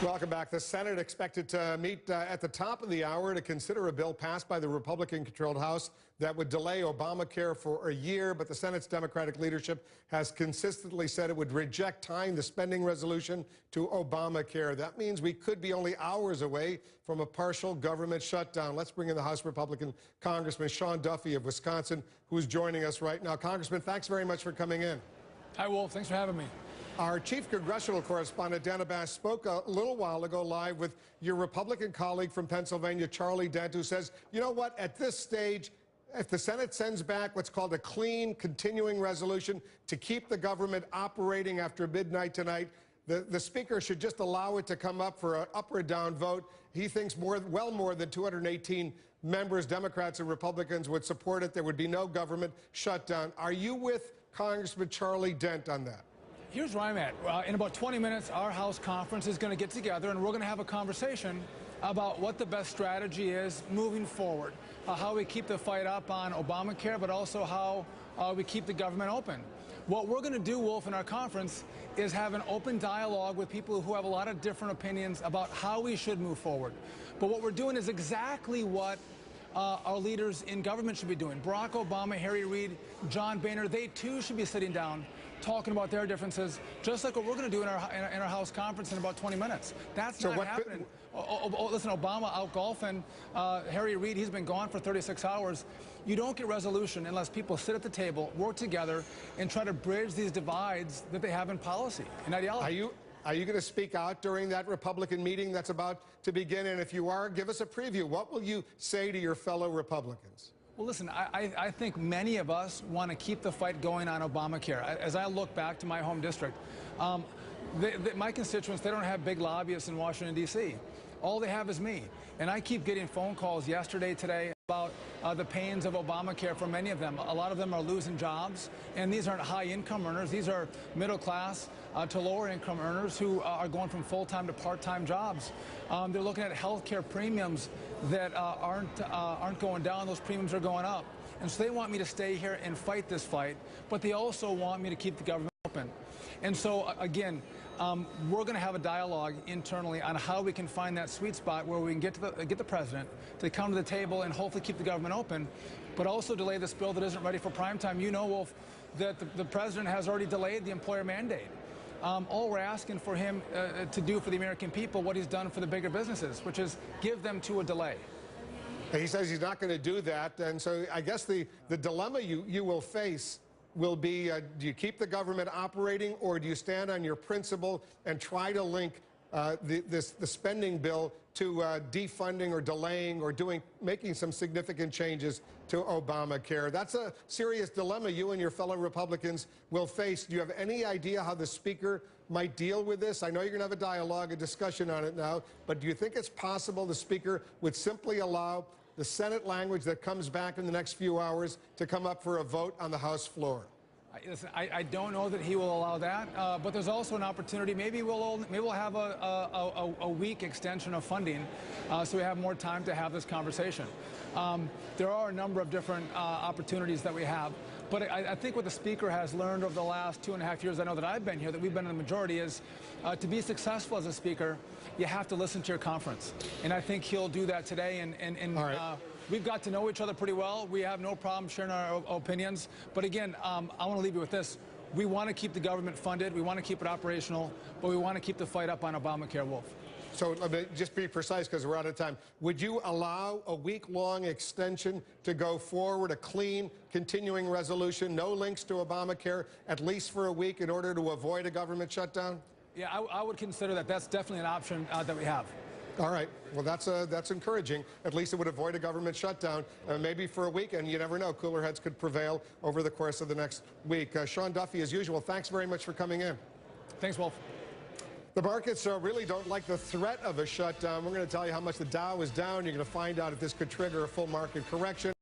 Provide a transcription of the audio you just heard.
Welcome back. The Senate expected to meet at the top of the hour to consider a bill passed by the Republican-controlled House that would delay Obamacare for a year, but the Senate's Democratic leadership has consistently said it would reject tying the spending resolution to Obamacare. That means we could be only hours away from a partial government shutdown. Let's bring in the House Republican Congressman Sean Duffy of Wisconsin, who's joining us right now. Congressman, thanks very much for coming in. Hi, Wolf. Thanks for having me. Our chief congressional correspondent, Dana Bash, spoke a little while ago live with your Republican colleague from Pennsylvania, Charlie Dent, who says, you know what, at this stage, if the Senate sends back what's called a clean continuing resolution to keep the government operating after midnight tonight, the Speaker should just allow it to come up for an up or down vote. He thinks well more than 218 members, Democrats and Republicans, would support it. There would be no government shutdown. Are you with Congressman Charlie Dent on that? Here's where I'm at. In about 20 minutes, our House conference is going to get together, and we're going to have a conversation about what the best strategy is moving forward, how we keep the fight up on Obamacare, but also how we keep the government open. What we're going to do, Wolf, in our conference is have an open dialogue with people who have a lot of different opinions about how we should move forward. But what we're doing is exactly what our leaders in government should be doing. Barack Obama, Harry Reid, John Boehner, they too should be sitting down talking about their differences, just like what we're going to do in our House conference in about 20 minutes. That's not happening. Listen, Obama out golfing, Harry Reid, he's been gone for 36 hours. You don't get resolution unless people sit at the table, work together, and try to bridge these divides that they have in policy and ideology. Are you going to speak out during that Republican meeting that's about to begin? And if you are, give us a preview. What will you say to your fellow Republicans? Well, listen, I think many of us want to keep the fight going on Obamacare. As I look back to my home district, my constituents, they don't have big lobbyists in Washington, D.C. All they have is me. And I keep getting phone calls yesterday, today, about the pains of Obamacare for many of them. A lot of them are losing jobs, and these aren't high-income earners. These are middle-class to lower-income earners who are going from full-time to part-time jobs. They're looking at health care premiums that aren't going down. Those premiums are going up. And so they want me to stay here and fight this fight, but they also want me to keep the government open. And so, again, we're going to have a dialogue internally on how we can find that sweet spot where we can get the president to come to the table and hopefully keep the government open, but also delay this bill that isn't ready for prime time. You know, Wolf, that the president has already delayed the employer mandate. All we're asking for him to do for the American people what he's done for the bigger businesses, which is give them to a delay. He says he's not going to do that, and so I guess the dilemma you will face will be, do you keep the government operating, or do you stand on your principle and try to link the spending bill to defunding or delaying or making some significant changes to Obamacare? That's a serious dilemma you and your fellow Republicans will face. Do you have any idea how the Speaker might deal with this? I know you're going to have a dialogue, a discussion on it now, but do you think it's possible the Speaker would simply allow the Senate language that comes back in the next few hours to come up for a vote on the House floor? Listen, I don't know that he will allow that, but there's also an opportunity. Maybe we'll have a week extension of funding, so we have more time to have this conversation. There are a number of different opportunities that we have, but I think what the Speaker has learned over the last 2.5 years, I know that I've been here, that we've been in the majority, is to be successful as a Speaker, you have to listen to your conference, and I think he'll do that today. And all right. We've got to know each other pretty well. We have no problem sharing our opinions. But again, I want to leave you with this. We want to keep the government funded. We want to keep it operational. But we want to keep the fight up on Obamacare, Wolf. So let me just be precise because we're out of time. Would you allow a week-long extension to go forward, a clean, continuing resolution, no links to Obamacare, at least for a week in order to avoid a government shutdown? Yeah, I would consider that. That's definitely an option that we have. All right. Well, that's encouraging. At least it would avoid a government shutdown, maybe for a week, and you never know. Cooler heads could prevail over the course of the next week. Sean Duffy, as usual, thanks very much for coming in. Thanks, Wolf. The markets really don't like the threat of a shutdown. We're going to tell you how much the Dow is down. You're going to find out if this could trigger a full market correction.